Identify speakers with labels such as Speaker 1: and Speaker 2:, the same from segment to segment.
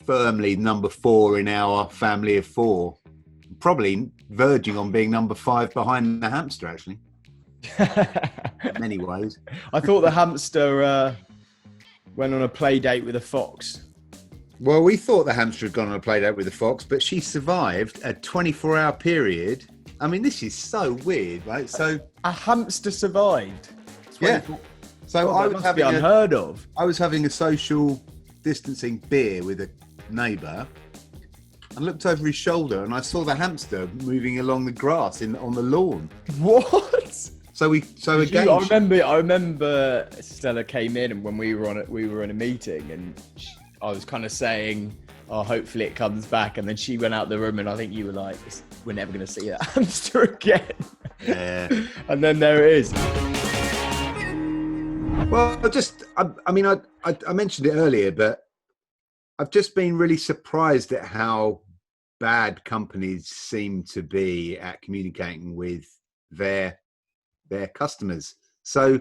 Speaker 1: firmly number 4 in our family of 4. Probably verging on being number 5 behind the hamster, actually. In many ways.
Speaker 2: I thought the hamster went on a play date with a fox.
Speaker 1: Well, we thought the hamster had gone on a play date with the fox, but she survived a 24-hour period. I mean, this is so weird, right? So
Speaker 2: a hamster survived.
Speaker 1: Yeah. So I was having
Speaker 2: unheard of.
Speaker 1: I was having a social distancing beer with a neighbour. I looked over his shoulder and I saw the hamster moving along the grass on the lawn.
Speaker 2: What?
Speaker 1: I
Speaker 2: remember Stella came in, and when we were in a meeting, and I was kind of saying, "Oh, hopefully it comes back." And then she went out the room, and I think you were like, "We're never going to see that hamster again."
Speaker 1: Yeah.
Speaker 2: And then there it is.
Speaker 1: Well, I mentioned it earlier, but I've just been really surprised at how bad companies seem to be at communicating with their customers. So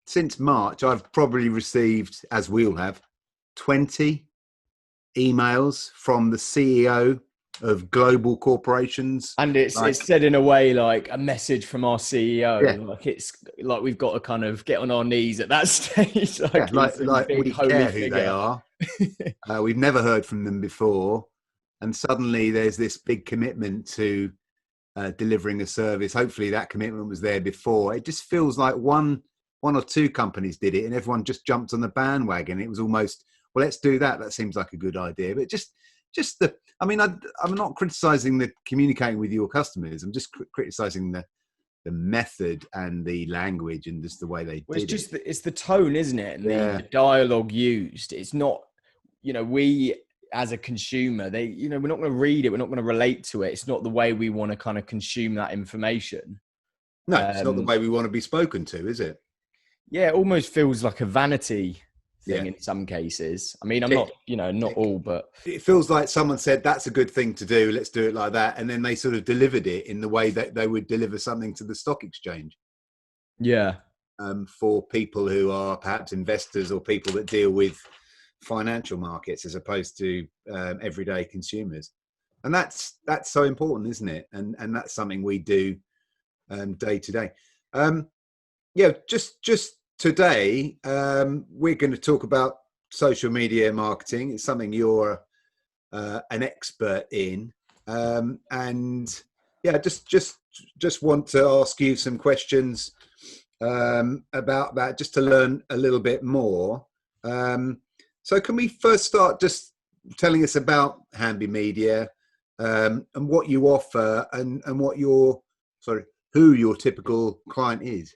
Speaker 1: since March, I've probably received, as we all have, 20 emails from the CEO of global corporations.
Speaker 2: And it's said in a way like a message from our CEO.
Speaker 1: Yeah.
Speaker 2: Like it's like we've got to kind of get on our knees at that stage.
Speaker 1: Like we care who they are. We've never heard from them before. And suddenly there's this big commitment to delivering a service. Hopefully that commitment was there before. It just feels like one or two companies did it and everyone just jumped on the bandwagon. It was almost, well, let's do that. That seems like a good idea. But I'm not criticizing the communicating with your customers. I'm just criticizing the method and the language and just the way they did it.
Speaker 2: It's the tone, isn't it? And the dialogue used. It's not, we as a consumer, we're not going to read it. We're not going to relate to it. It's not the way we want to kind of consume that information.
Speaker 1: No, it's not the way we want to be spoken to, is it?
Speaker 2: Yeah, it almost feels like a vanity thing in some cases. I mean, not all, but
Speaker 1: it feels like someone said that's a good thing to do. Let's do it like that, and then they sort of delivered it in the way that they would deliver something to the stock exchange.
Speaker 2: Yeah,
Speaker 1: for people who are perhaps investors or people that deal with financial markets as opposed to everyday consumers, and that's so important, isn't it? And that's something we do day to day. Just today, we're going to talk about social media marketing. It's something you're an expert in, just want to ask you some questions about that, just to learn a little bit more. So can we first start just telling us about Hamby Media and what you offer and who your typical client is?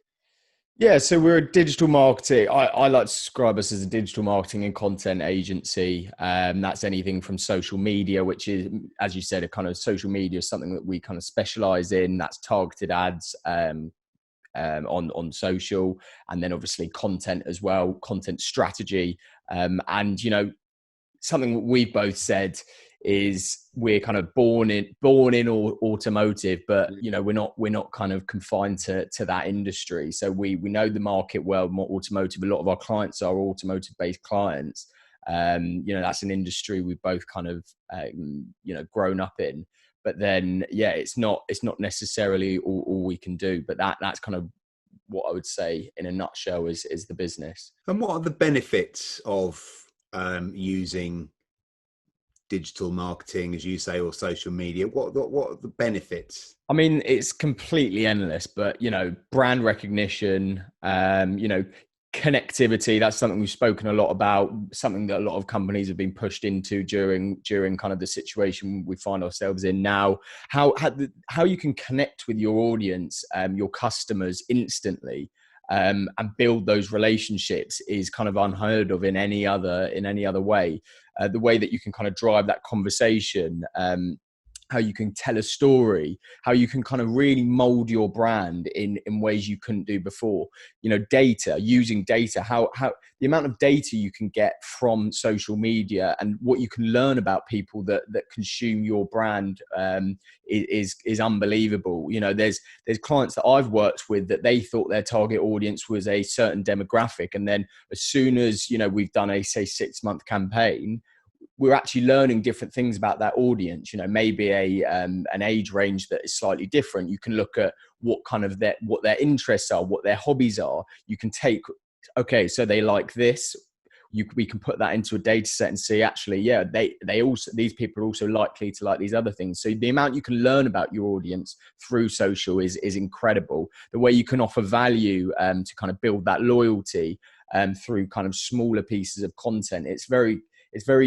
Speaker 2: Yeah, so we're a digital marketing. I like to describe us as a digital marketing and content agency. That's anything from social media, which is, as you said, a kind of social media is something that we kind of specialize in. That's targeted ads on social, and then obviously content as well, content strategy. And something that we've both said is we're kind of born in automotive, but we're not kind of confined to that industry. So we know the market well, more automotive. A lot of our clients are automotive based clients. That's an industry we've both kind of grown up in. But then it's not necessarily all we can do. But that's kind of what I would say in a nutshell is the business.
Speaker 1: And what are the benefits of using digital marketing, as you say, or social media? What are the benefits?
Speaker 2: I mean, it's completely endless, but brand recognition, connectivity, that's something we've spoken a lot about, something that a lot of companies have been pushed into during kind of the situation we find ourselves in now. How you can connect with your audience, your customers instantly, and build those relationships is kind of unheard of in any other way. The way that you can kind of drive that conversation, how you can tell a story, how you can kind of really mold your brand in ways you couldn't do before. Using data, how the amount of data you can get from social media and what you can learn about people that consume your brand is unbelievable. There's clients that I've worked with that they thought their target audience was a certain demographic, and then as soon as we've done a 6-month campaign, we're actually learning different things about that audience. You know, maybe an age range that is slightly different. You can look at what their interests are, what their hobbies are. You can take, okay, so they like this. We can put that into a data set and see, actually, yeah, these people are also likely to like these other things. So the amount you can learn about your audience through social is incredible. The way you can offer value to kind of build that loyalty through kind of smaller pieces of content. It's very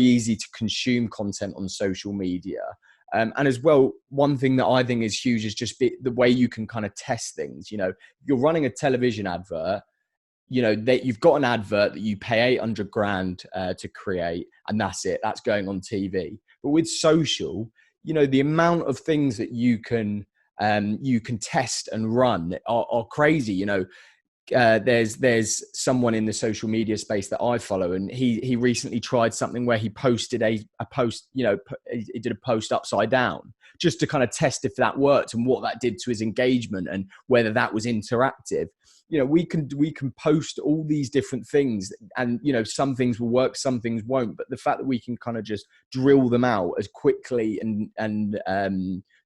Speaker 2: easy to consume content on social media. And as well, one thing that I think is huge is just the way you can kind of test things. You know, if you're running a television advert, you know, you've got an advert that you pay 800 grand to create, and that's it. That's going on TV. But with social, you know, the amount of things that you can test and run are crazy. You know, there's someone in the social media space that I follow, and he recently tried something where he posted a post, you know, he did a post upside down just to kind of test if that worked and what that did to his engagement and whether that was interactive. You know, we can post all these different things, and, you know, some things will work, some things won't, but the fact that we can kind of just drill them out as quickly and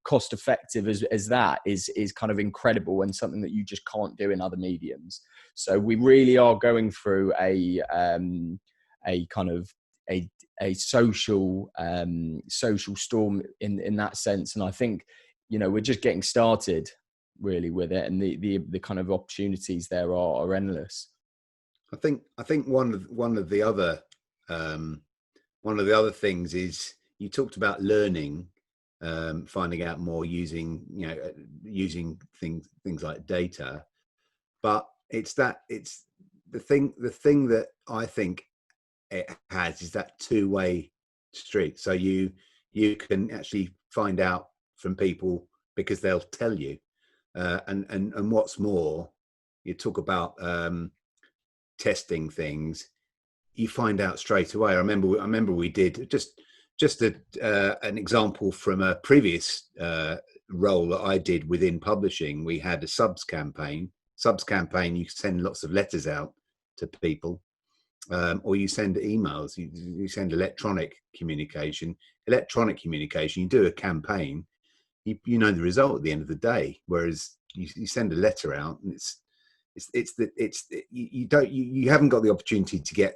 Speaker 2: cost effective as that is kind of incredible, and something that you just can't do in other mediums. So we really are going through a kind of a social storm in that sense. And I think, you know, we're just getting started really with it, and the kind of opportunities there are endless.
Speaker 1: I think one of the other things is, you talked about learning, finding out more using things like data, but it's the thing that I think it has is that two-way street. So you can actually find out from people because they'll tell you. And what's more, you talk about testing things, you find out straight away. I remember we did just an example from a previous role that I did within publishing. We had a subs campaign. You send lots of letters out to people, or you send emails. You send electronic communication. You do a campaign. You know the result at the end of the day, whereas you send a letter out and you haven't got the opportunity to get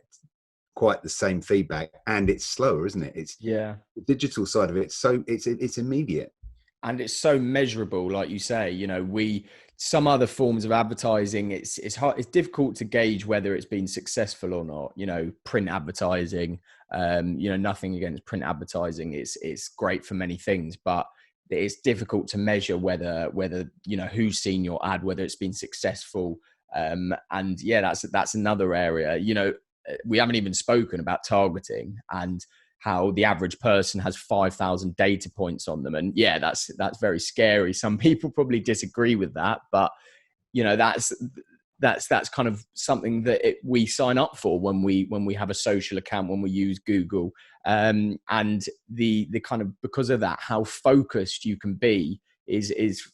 Speaker 1: quite the same feedback, and it's slower, isn't it? It's the digital side of it. So it's immediate,
Speaker 2: and it's so measurable, like you say. You know, some other forms of advertising, it's hard, it's difficult to gauge whether it's been successful or not. You know, print advertising, you know, nothing against print advertising. It's great for many things, but it's difficult to measure whether, you know, who's seen your ad, whether it's been successful. And yeah, that's another area. You know, we haven't even spoken about targeting and how the average person has 5,000 data points on them. And yeah, that's very scary. Some people probably disagree with that, but, you know, that's kind of something that we sign up for when we have a social account, when we use Google, and the kind of, because of that, how focused you can be is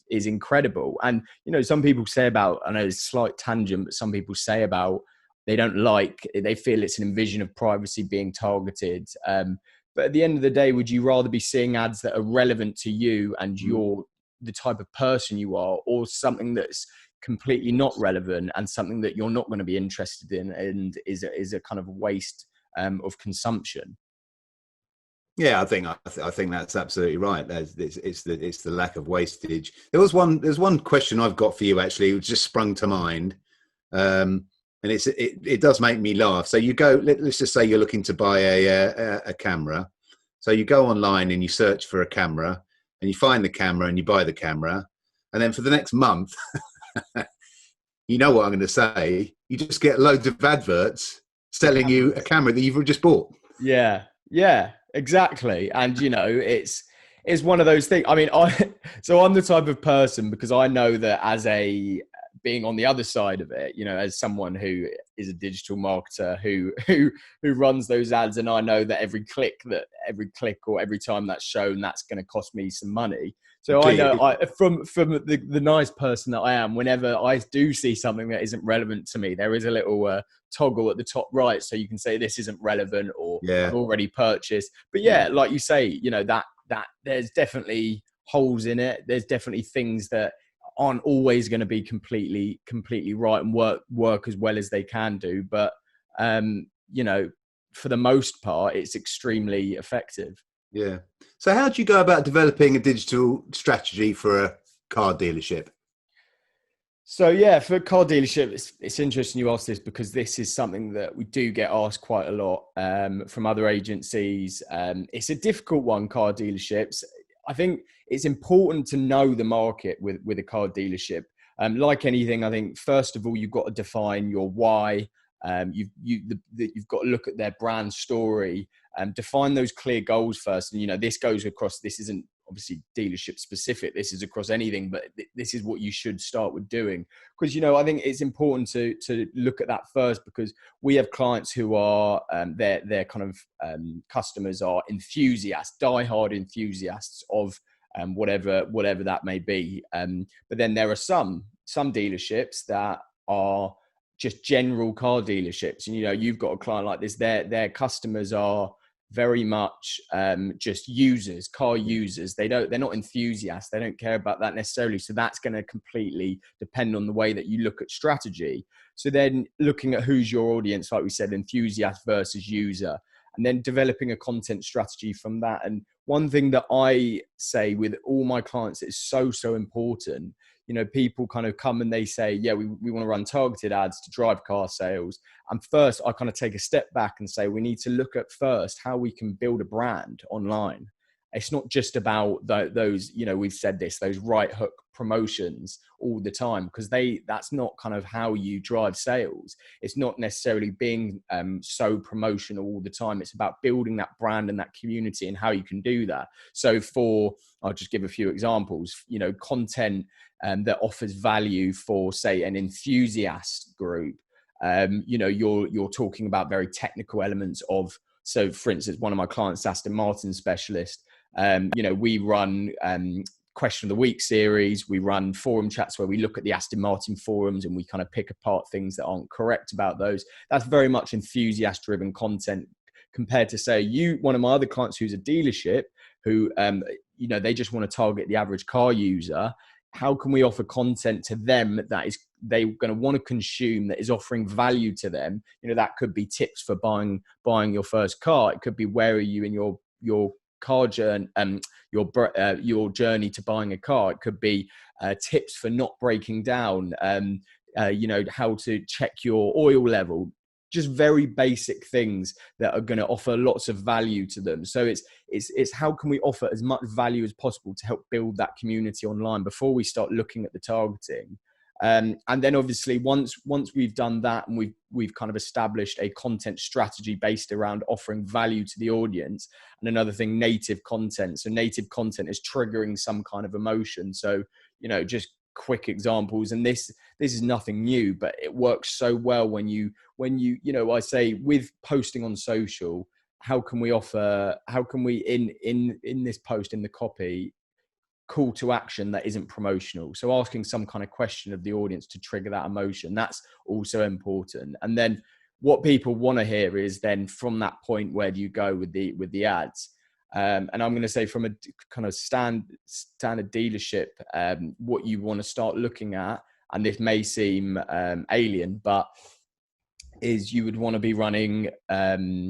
Speaker 2: incredible. And, you know, some people say about, I know it's a slight tangent, but some people say about they feel it's an invasion of privacy being targeted. But at the end of the day, would you rather be seeing ads that are relevant to you and the type of person you are, or something that's completely not relevant and something that you're not going to be interested in and is a kind of waste of consumption?
Speaker 1: Yeah, I think that's absolutely right. It's the lack of wastage. There's one question I've got for you, actually, which just sprung to mind, and it does make me laugh. So you go, let's just say you're looking to buy a camera. So you go online and you search for a camera, and you find the camera and you buy the camera, and then for the next month, you know what I'm going to say, you just get loads of adverts selling you a camera that you've just bought.
Speaker 2: Yeah, exactly. And, you know, it's one of those things. I mean, so I'm the type of person, because I know that as a being on the other side of it, as someone who is a digital marketer who runs those ads, and I know that every click or every time that's shown, that's going to cost me some money. So I know from the nice person that I am, whenever I do see something that isn't relevant to me, there is a little toggle at the top right, so you can say this isn't relevant, or I've already purchased. But like you say, that there's definitely holes in it. There's definitely things that aren't always going to be completely right and work as well as they can do. But for the most part, it's extremely effective.
Speaker 1: Yeah. So how do you go about developing a digital strategy for a car dealership?
Speaker 2: So for a car dealership, it's interesting you ask this, because this is something that we do get asked quite a lot from other agencies. It's a difficult one, car dealerships. I think it's important to know the market with a car dealership. Like anything, I think first of all, you've got to define your why. You've got to look at their brand story, define those clear goals first. And this goes across. This isn't obviously dealership specific. This is across anything, but this is what you should start with doing, because I think it's important to look at that first, because we have clients who are their kind of customers are enthusiasts, diehard enthusiasts of whatever that may be. But then there are some dealerships that are just general car dealerships, and you've got a client like this. Their customers are very much just users, car users. They're not enthusiasts. They don't care about that necessarily. So that's going to completely depend on the way that you look at strategy. So then looking at who's your audience, like we said, enthusiast versus user, and then developing a content strategy from that. And one thing that I say with all my clients that is so important, people kind of come and they say, we want to run targeted ads to drive car sales. And first, I kind of take a step back and say, we need to look at first how we can build a brand online. It's not just about those, we've said this, those right hook promotions all the time, because that's not kind of how you drive sales. It's not necessarily being so promotional all the time. It's about building that brand and that community and how you can do that. So I'll just give a few examples, content that offers value for, say, an enthusiast group. You're talking about very technical elements of, so for instance, one of my clients, Aston Martin specialist, we run question of the week series. We run forum chats where we look at the Aston Martin forums and we kind of pick apart things that aren't correct about those. That's very much enthusiast driven content, compared to, say, one of my other clients who's a dealership who, they just want to target the average car user. How can we offer content to them that is they're going to want to consume, that is offering value to them? That could be tips for buying your first car. It could be, where are you in your car journey, your journey to buying a car. It could be tips for not breaking down, how to check your oil level. Just very basic things that are going to offer lots of value to them. So it's how can we offer as much value as possible to help build that community online before we start looking at the targeting. And then obviously once we've done that and we've kind of established a content strategy based around offering value to the audience. And another thing, native content. So native content is triggering some kind of emotion. So, just quick examples, and this is nothing new, but it works so well when you I say, with posting on social, how can we in this post, in the copy, call to action that isn't promotional? So asking some kind of question of the audience to trigger that emotion, that's also important. And then what people want to hear is then, from that point, where do you go with the ads? And I'm going to say, from a kind of standard dealership, what you want to start looking at, and this may seem alien, but is you would want to be running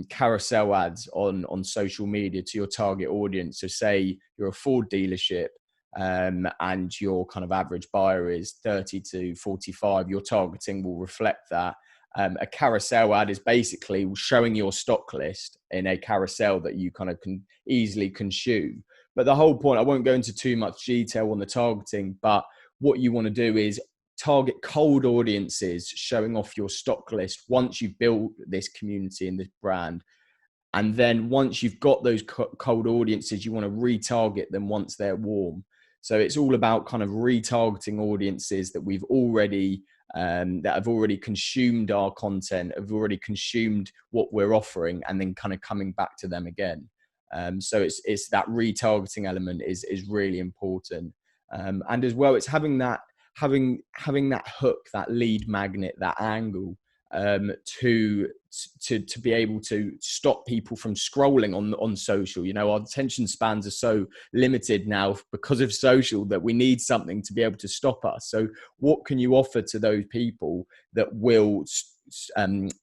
Speaker 2: carousel ads on social media to your target audience. So say you're a Ford dealership, and your kind of average buyer is 30 to 45, your targeting will reflect that. A carousel ad is basically showing your stock list in a carousel that you kind of can easily consume. But the whole point, I won't go into too much detail on the targeting, but what you want to do is target cold audiences, showing off your stock list once you've built this community and this brand. And then once you've got those cold audiences, you want to retarget them once they're warm. So it's all about kind of retargeting audiences that we've already that have already consumed our content, have already consumed what we're offering, and then kind of coming back to them again. So it's that retargeting element is really important, and as well, it's having that hook, that lead magnet, that angle, to be able to stop people from scrolling on social. Our attention spans are so limited now because of social that we need something to be able to stop us. So what can you offer to those people that will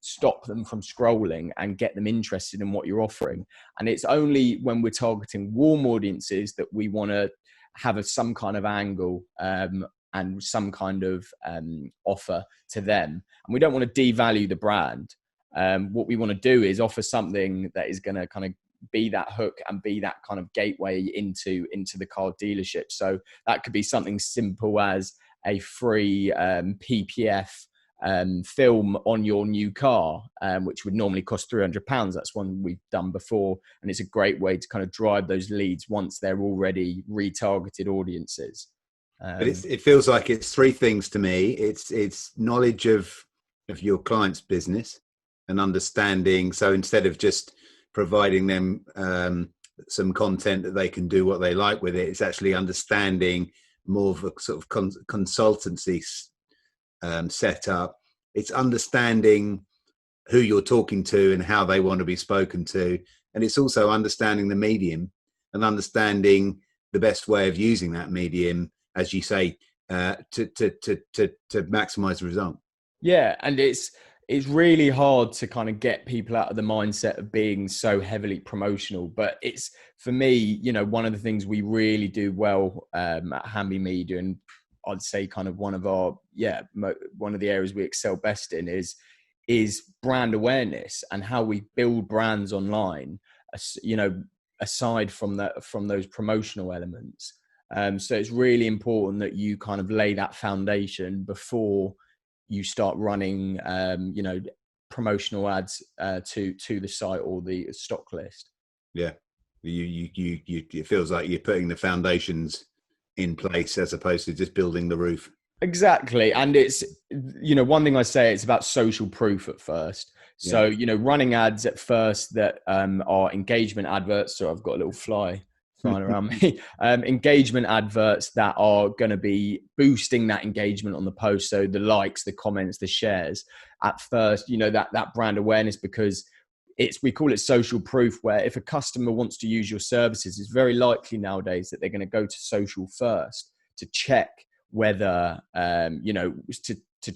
Speaker 2: stop them from scrolling and get them interested in what you're offering? And it's only when we're targeting warm audiences that we want to have some kind of angle and some kind of offer to them. And we don't want to devalue the brand. What we want to do is offer something that is going to kind of be that hook and be that kind of gateway into the car dealership. So that could be something simple as a free PPF film on your new car, which would normally cost £300. That's one we've done before, and it's a great way to kind of drive those leads once they're already retargeted audiences.
Speaker 1: But it feels like it's three things to me. It's knowledge of your client's business and understanding. So instead of just providing them some content that they can do what they like with it, it's actually understanding more of a sort of consultancy setup. It's understanding who you're talking to and how they want to be spoken to, and it's also understanding the medium and understanding the best way of using that medium, as you say, to maximize the result.
Speaker 2: Yeah, and it's really hard to kind of get people out of the mindset of being so heavily promotional. But it's, for me, one of the things we really do well at Hamby Media, and I'd say kind of one of the areas we excel best in is brand awareness and how we build brands online, aside from those promotional elements. So it's really important that you kind of lay that foundation before you start running, promotional ads to the site or the stock list.
Speaker 1: Yeah, it feels like you're putting the foundations in place as opposed to just building the roof.
Speaker 2: Exactly, and it's one thing I say, it's about social proof at first. So running ads at first that are engagement adverts. So I've got a little flying around me. Engagement adverts that are going to be boosting that engagement on the post. So the likes, the comments, the shares. At first, that brand awareness, because we call it social proof, where if a customer wants to use your services, it's very likely nowadays that they're going to go to social first to check whether, to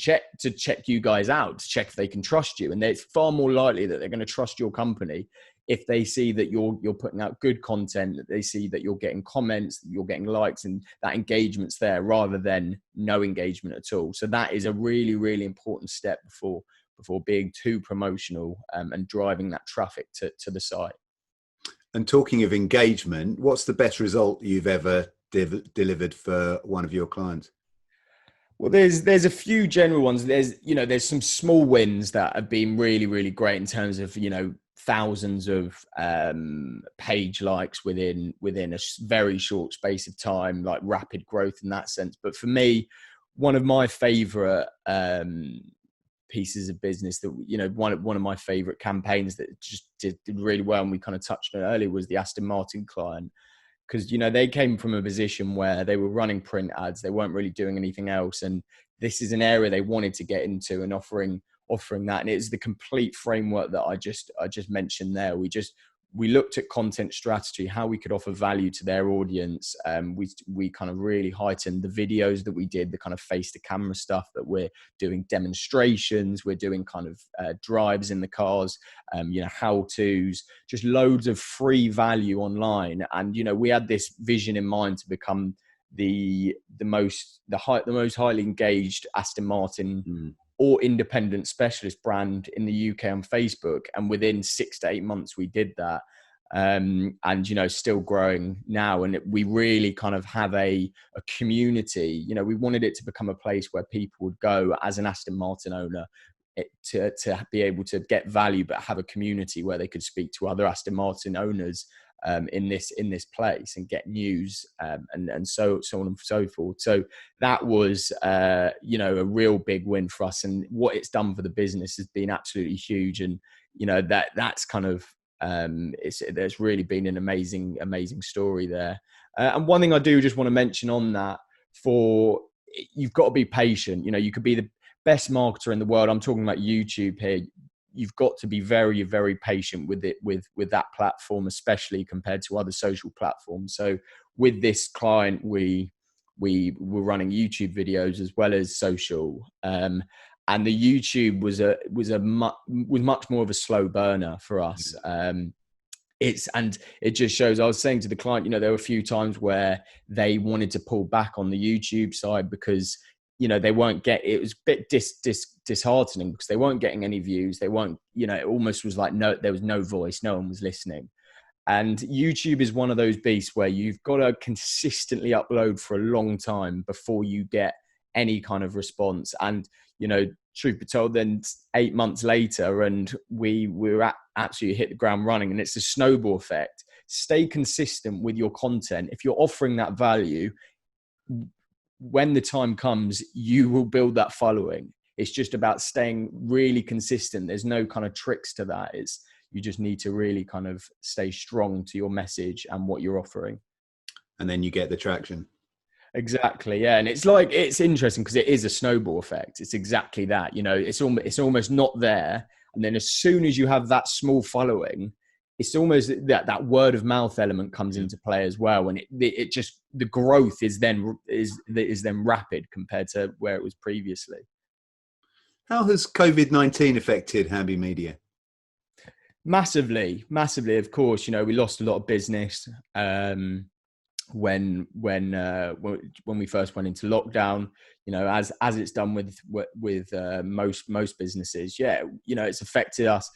Speaker 2: check you guys out, to check if they can trust you. And it's far more likely that they're going to trust your company if they see that you're putting out good content, that they see that you're getting comments, that you're getting likes, and that engagement's there, rather than no engagement at all. So that is a really, really important step before being too promotional and driving that traffic to the site.
Speaker 1: And talking of engagement, what's the best result you've ever delivered for one of your clients?
Speaker 2: Well, there's a few general ones. There's some small wins that have been really, really great in terms of, thousands of page likes within a very short space of time, like rapid growth in that sense. But for me, one of my favorite pieces of business that, one of my favorite campaigns that just did really well, and we kind of touched on it earlier, was the Aston Martin client. Because, they came from a position where they were running print ads. They weren't really doing anything else. And this is an area they wanted to get into, and offering that. And it's the complete framework that I just mentioned there. We looked at content strategy, how we could offer value to their audience. We kind of really heightened the videos that we did, the kind of face to camera stuff that we're doing, demonstrations, we're doing kind of drives in the cars, how to's, just loads of free value online. And, we had this vision in mind to become the most highly engaged Aston Martin or independent specialist brand in the UK on Facebook. And within 6 to 8 months, we did that. And, still growing now. And we really kind of have a community. We wanted it to become a place where people would go as an Aston Martin owner to be able to get value, but have a community where they could speak to other Aston Martin owners in this place and get news, and so on and so forth. So that was a real big win for us, and what it's done for the business has been absolutely huge. And that's kind of there's really been an amazing story there. And one thing I do just want to mention on that, you've got to be patient. You could be the best marketer in the world. I'm talking about YouTube here. You've got to be very, very patient with it, with that platform, especially compared to other social platforms. So with this client, we were running YouTube videos as well as social, and the YouTube was much more of a slow burner for us. It just shows. I was saying to the client, there were a few times where they wanted to pull back on the YouTube side because they weren't it was a bit disheartening because they weren't getting any views. They weren't, it almost was like there was no voice, no one was listening. And YouTube is one of those beasts where you've got to consistently upload for a long time before you get any kind of response. And truth be told, then 8 months later, and we were absolutely hit the ground running. And it's a snowball effect. Stay consistent with your content. If you're offering that value, when the time comes, you will build that following. It's just about staying really consistent. There's no kind of tricks to that. You just need to really kind of stay strong to your message and what you're offering. And
Speaker 1: then you get the traction.
Speaker 2: Exactly. Yeah. And it's interesting because it is a snowball effect. It's exactly that, it's almost not there. And then as soon as you have that small following, it's almost that word of mouth element comes into play as well. And it just, the growth is then rapid compared to where it was previously.
Speaker 1: How has COVID-19 affected Hamby Media?
Speaker 2: Massively, of course. We lost a lot of business when we first went into lockdown. As it's done with most businesses. Yeah, it's affected us.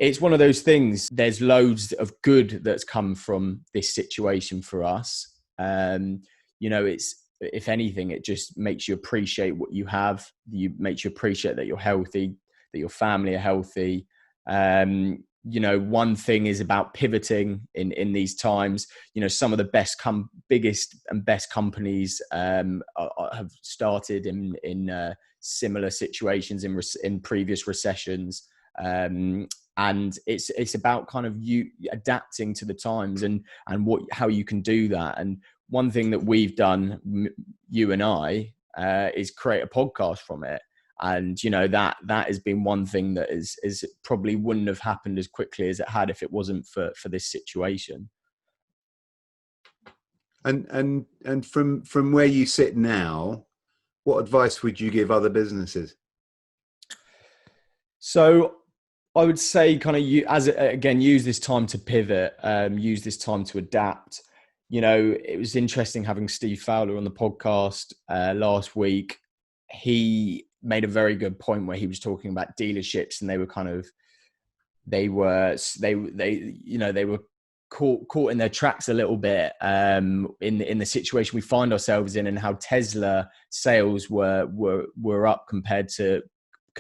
Speaker 2: It's one of those things. There's loads of good that's come from this situation for us. It's, if anything, it just makes you appreciate what you have. Makes you appreciate that you're healthy, that your family are healthy. One thing is about pivoting in these times. Some of the biggest and best companies have started in similar situations in previous recessions. And it's about kind of you adapting to the times and how you can do that. And one thing that we've done, you and I, is create a podcast from it. And that has been one thing that is probably wouldn't have happened as quickly as it had if it wasn't for this situation.
Speaker 1: And from where you sit now, what advice would you give other businesses?
Speaker 2: So I would say kind of use this time to pivot, use this time to adapt. It was interesting having Steve Fowler on the podcast last week. He made a very good point where he was talking about dealerships, and they were caught in their tracks a little bit in the situation we find ourselves in, and how Tesla sales were up compared to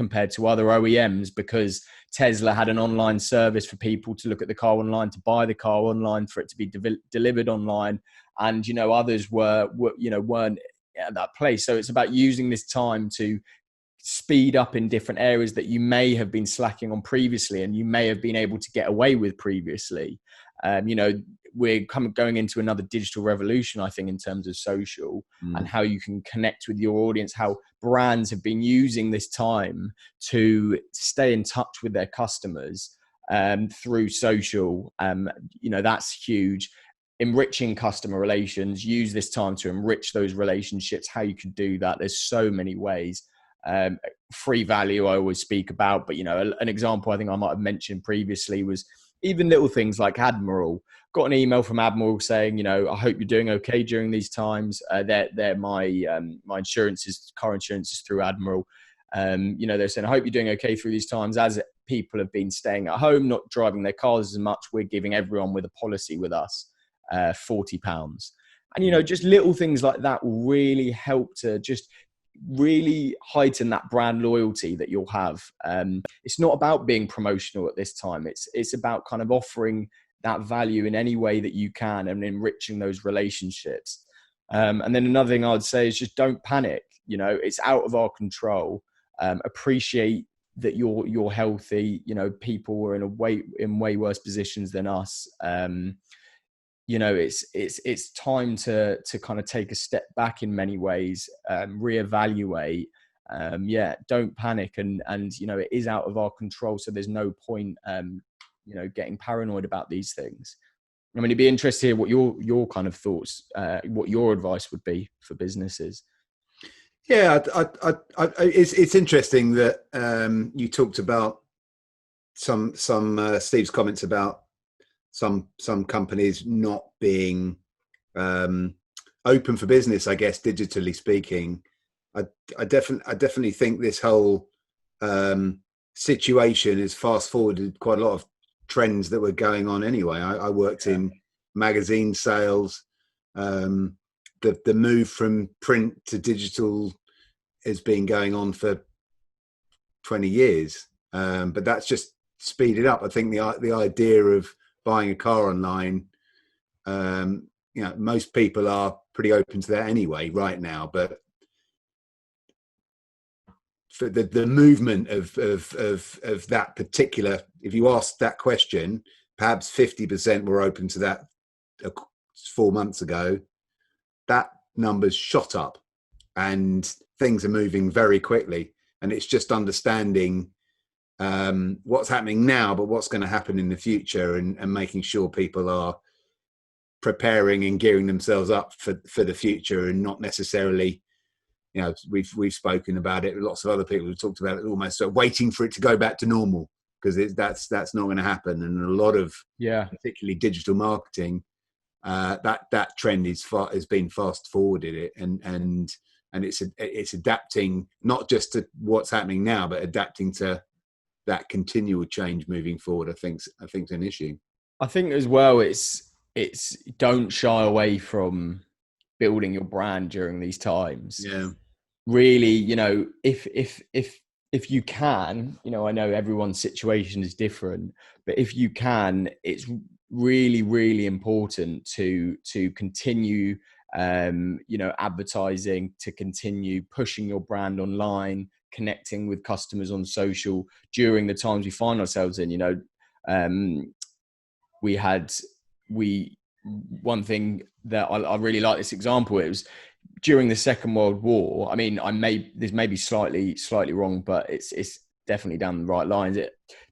Speaker 2: other OEMs, because Tesla had an online service for people to look at the car online, to buy the car online, for it to be delivered online, and others weren't at that place. So it's about using this time to speed up in different areas that you may have been slacking on previously, and you may have been able to get away with previously. We're going into another digital revolution, I think, in terms of social and how you can connect with your audience, how brands have been using this time to stay in touch with their customers through social. That's huge. Enriching customer relations, use this time to enrich those relationships. How you can do that, there's so many ways. Free value I always speak about, but an example I think I might have mentioned previously was even little things like Admiral. Got an email from Admiral saying, I hope you're doing okay during these times. They're my insurances, car insurances through Admiral. They're saying, I hope you're doing okay through these times. As people have been staying at home, not driving their cars as much, we're giving everyone with a policy with us £40. And, just little things like that will really help to just really heighten that brand loyalty that you'll have. It's not about being promotional at this time. It's about kind of offering that value in any way that you can and enriching those relationships. And then another thing I'd say is just don't panic. You know, it's out of our control. Appreciate that you're healthy. You know, people are in way worse positions than us. You know, it's time to kind of take a step back in many ways, reevaluate. Don't panic, and you know, it is out of our control, so there's no point you know, getting paranoid about these things. I mean, it'd be interesting to hear what your kind of thoughts, what your advice would be for businesses.
Speaker 1: Yeah, it's interesting that you talked about some Steve's comments about some companies not being open for business, I guess, digitally speaking. I definitely think this whole situation has fast forwarded quite a lot of trends that were going on anyway. I worked in magazine sales. The move from print to digital has been going on for 20 years, but that's just speeded up. I think the idea of buying a car online, you know, most people are pretty open to that anyway right now, but for the movement of that particular, if you ask that question, perhaps 50% were open to that 4 months ago. That number's shot up, and things are moving very quickly. And it's just understanding what's happening now, but what's going to happen in the future, and making sure people are preparing and gearing themselves up for the future, and not necessarily, you know, we've spoken about it. Lots of other people have talked about it, almost sort of waiting for it to go back to normal, because that's not going to happen. And a lot of, particularly digital marketing, that trend has been fast forwarded, and it's adapting not just to what's happening now, but adapting to that continual change moving forward. I think's an issue.
Speaker 2: I think as well, it's don't shy away from building your brand during these times.
Speaker 1: Yeah.
Speaker 2: Really, you know, if you can, you know, I know everyone's situation is different, but if you can, it's really, really important to continue, you know, advertising, to continue pushing your brand online, connecting with customers on social during the times we find ourselves in. You know, one thing that I really like this example, it was during the Second World War. I mean, this may be slightly wrong, but it's definitely down the right lines.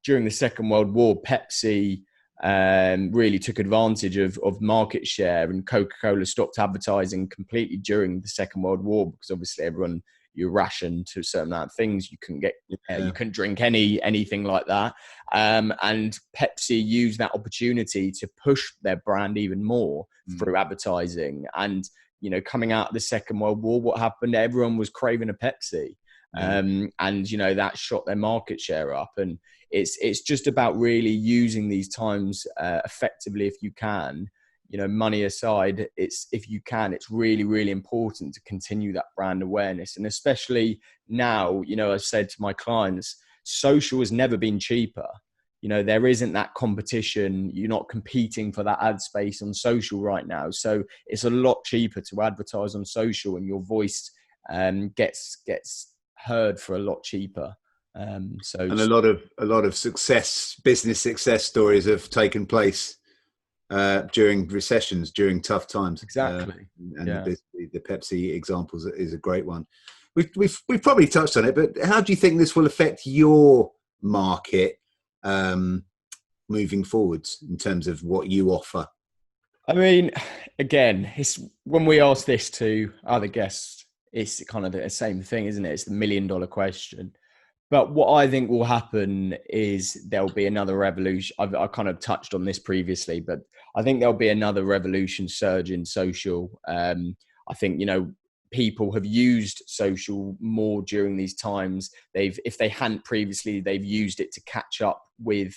Speaker 2: During the Second World War, Pepsi really took advantage of market share, and Coca-Cola stopped advertising completely during the Second World War, because obviously everyone, you ration to a certain amount of things. You couldn't get, you couldn't drink anything like that. And Pepsi used that opportunity to push their brand even more through advertising. And, you know, coming out of the Second World War, what happened? Everyone was craving a Pepsi. And, you know, that shot their market share up. And it's just about really using these times effectively if you can. You know, money aside, if you can, it's really, really important to continue that brand awareness. And especially now, you know, I've said to my clients, social has never been cheaper. You know, there isn't that competition. You're not competing for that ad space on social right now. So it's a lot cheaper to advertise on social, and your voice gets heard for a lot cheaper. And a lot
Speaker 1: of business success stories have taken place during recessions, during tough times.
Speaker 2: Exactly.
Speaker 1: The Pepsi examples is a great one. We've probably touched on it, but how do you think this will affect your market moving forwards in terms of what you offer?
Speaker 2: I mean, again, it's when we ask this to other guests, it's kind of the same thing, isn't it? It's the $1 million question. But what I think will happen is there'll be another revolution. I kind of touched on this previously, but I think there'll be another revolution surge in social. I think, you know, people have used social more during these times. If they hadn't previously, they've used it to catch up with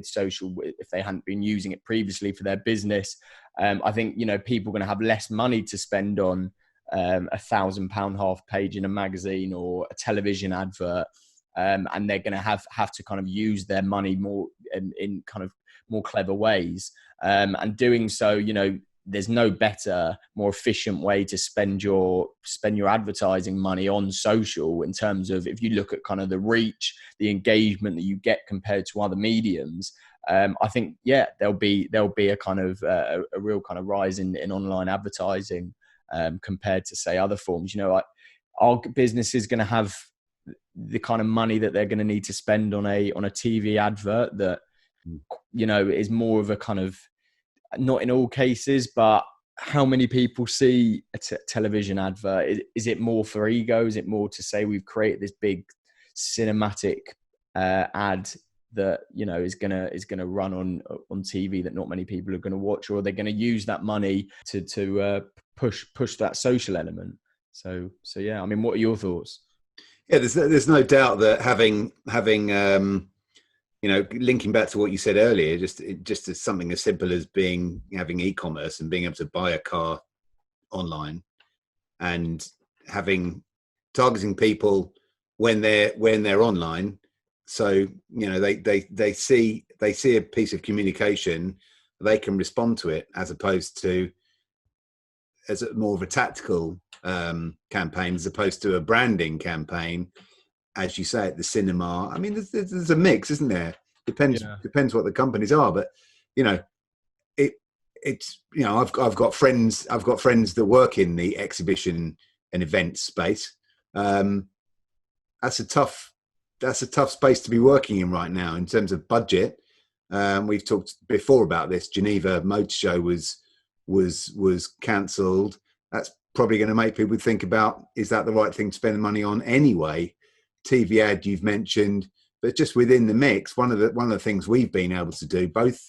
Speaker 2: social. If they hadn't been using it previously for their business, I think, you know, people are going to have less money to spend on £1,000 half page in a magazine or a television advert. And they're going to have to kind of use their money more in kind of more clever ways. And doing so, you know, there's no better, more efficient way to spend your advertising money on social, in terms of, if you look at kind of the reach, the engagement that you get compared to other mediums. I think, yeah, there'll be a kind of a real kind of rise in online advertising compared to, say, other forms. You know, like, our business is going to have the kind of money that they're going to need to spend on a TV advert that, you know, is more of a kind of, not in all cases, but how many people see a television advert? Is it more for ego? Is it more to say we've created this big cinematic ad that, you know, is gonna run on TV that not many people are going to watch, or are they going to use that money to push that social element? So yeah, I mean, what are your thoughts?
Speaker 1: Yeah, there's no doubt that having you know, linking back to what you said earlier, just as something as simple as having e-commerce and being able to buy a car online, and targeting people when they're online. So, you know, they see a piece of communication, they can respond to it, as opposed to as more of a tactical campaign, as opposed to a branding campaign. As you say, at the cinema, I mean, there's a mix, isn't there? Depends what the companies are, but, you know, it's, you know, I've got friends that work in the exhibition and event space. That's a tough space to be working in right now in terms of budget. We've talked before about this. Geneva Motor Show was cancelled. That's probably going to make people think about, is that the right thing to spend the money on anyway? TV ad you've mentioned, but just within the mix, one of the things we've been able to do, both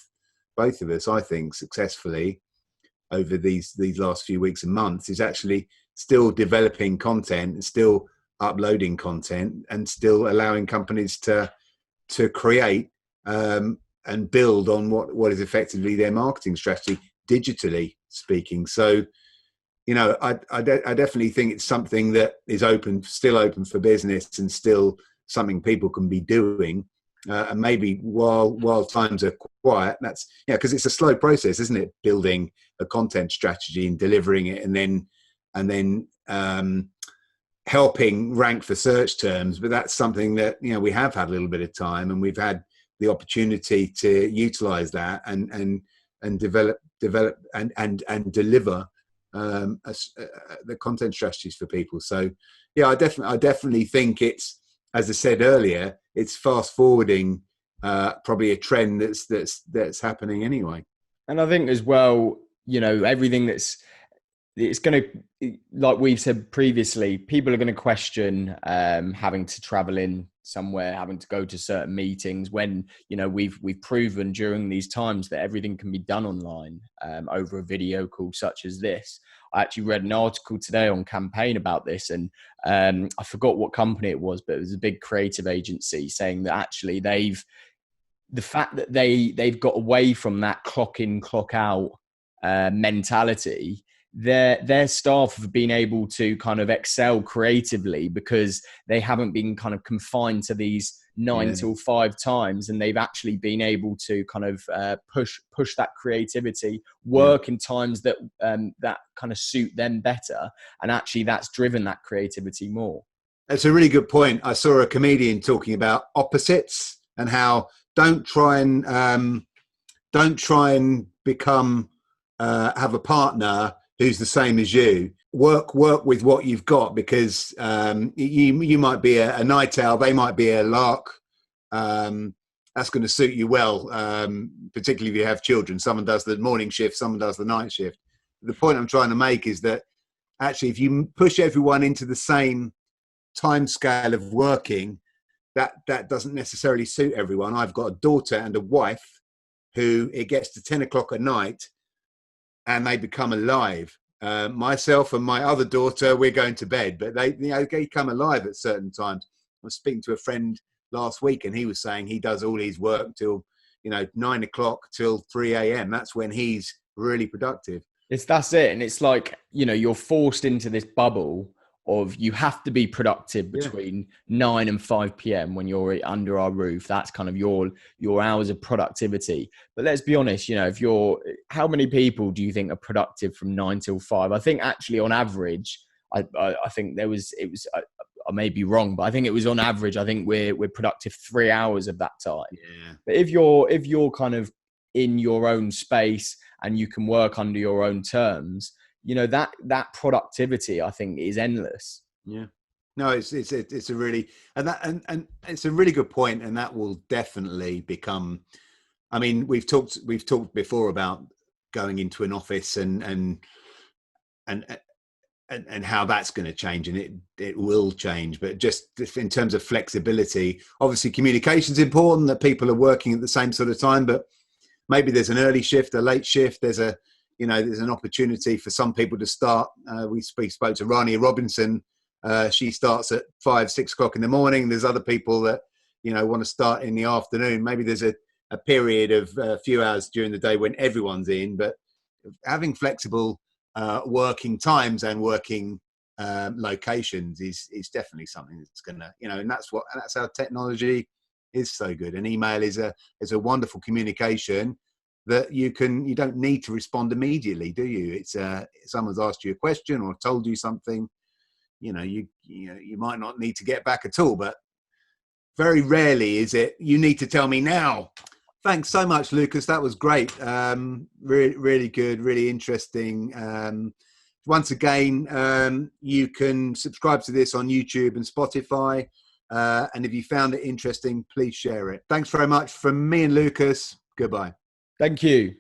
Speaker 1: of us, I think, successfully over these last few weeks and months, is actually still developing content and still uploading content and still allowing companies to create and build on what is effectively their marketing strategy, digitally speaking. So, you know, I definitely think it's something that is still open for business, and still something people can be doing. And maybe while times are quiet, that's, yeah, because it's a slow process, isn't it? Building a content strategy and delivering it, and then helping rank for search terms. But that's something that, you know, we have had a little bit of time, and we've had the opportunity to utilize that and develop and deliver the content strategies for people. So yeah, I definitely think it's, as I said earlier, it's fast forwarding probably a trend that's happening anyway.
Speaker 2: And I think as well, you know, everything it's going to, like we've said previously, people are going to question having to travel in somewhere, having to go to certain meetings, when, you know, we've proven during these times that everything can be done online over a video call such as this. I actually read an article today on Campaign about this, and I forgot what company it was, but it was a big creative agency saying that actually the fact that they've got away from that clock in, clock out mentality, their staff have been able to kind of excel creatively because they haven't been kind of confined to these 9 till 5 times, and they've actually been able to kind of push that creativity, work in times that that kind of suit them better, and actually that's driven that creativity more.
Speaker 1: That's a really good point. I saw a comedian talking about opposites, and how don't try and become have a partner who's the same as you. Work with what you've got, because you might be a night owl, they might be a lark. That's going to suit you well, particularly if you have children. Someone does the morning shift, someone does the night shift. The point I'm trying to make is that actually, if you push everyone into the same time scale of working, that doesn't necessarily suit everyone. I've got a daughter and a wife who, it gets to 10 o'clock at night and they become alive. Myself and my other daughter, we're going to bed, but they come alive at certain times. I was speaking to a friend last week, and he was saying he does all his work till 9 o'clock till 3 a.m. That's when he's really productive.
Speaker 2: That's it. And it's like, you're forced into this bubble of you have to be productive between 9 and 5 p.m. when you're under our roof. That's kind of your hours of productivity. But let's be honest, how many people do you think are productive from 9 till 5? I think actually on average, I think I may be wrong, but I think it was on average, I think we're productive 3 hours of that time.
Speaker 1: Yeah.
Speaker 2: But if you're kind of in your own space and you can work under your own terms, that productivity, I think, is endless.
Speaker 1: Yeah. No, it's a really, and it's a really good point, and that will definitely become, I mean, we've talked before about going into an office and how that's going to change, and it will change. But just in terms of flexibility, obviously communication is important, that people are working at the same sort of time, but maybe there's an early shift, a late shift. There's an opportunity for some people to start. We spoke to Rania Robinson. She starts at 5-6 o'clock in the morning. There's other people that, want to start in the afternoon. Maybe there's a period of a few hours during the day when everyone's in, but having flexible working times and working locations is definitely something that's gonna, and that's how technology is so good. An email is a wonderful communication that you don't need to respond immediately, do you? It's someone's asked you a question or told you something, you might not need to get back at all, but very rarely is it you need to tell me now. Thanks so much, Lucas. That was great. Really, really good, really interesting. Once again, you can subscribe to this on YouTube and Spotify. And if you found it interesting, please share it. Thanks very much from me and Lucas. Goodbye.
Speaker 2: Thank you.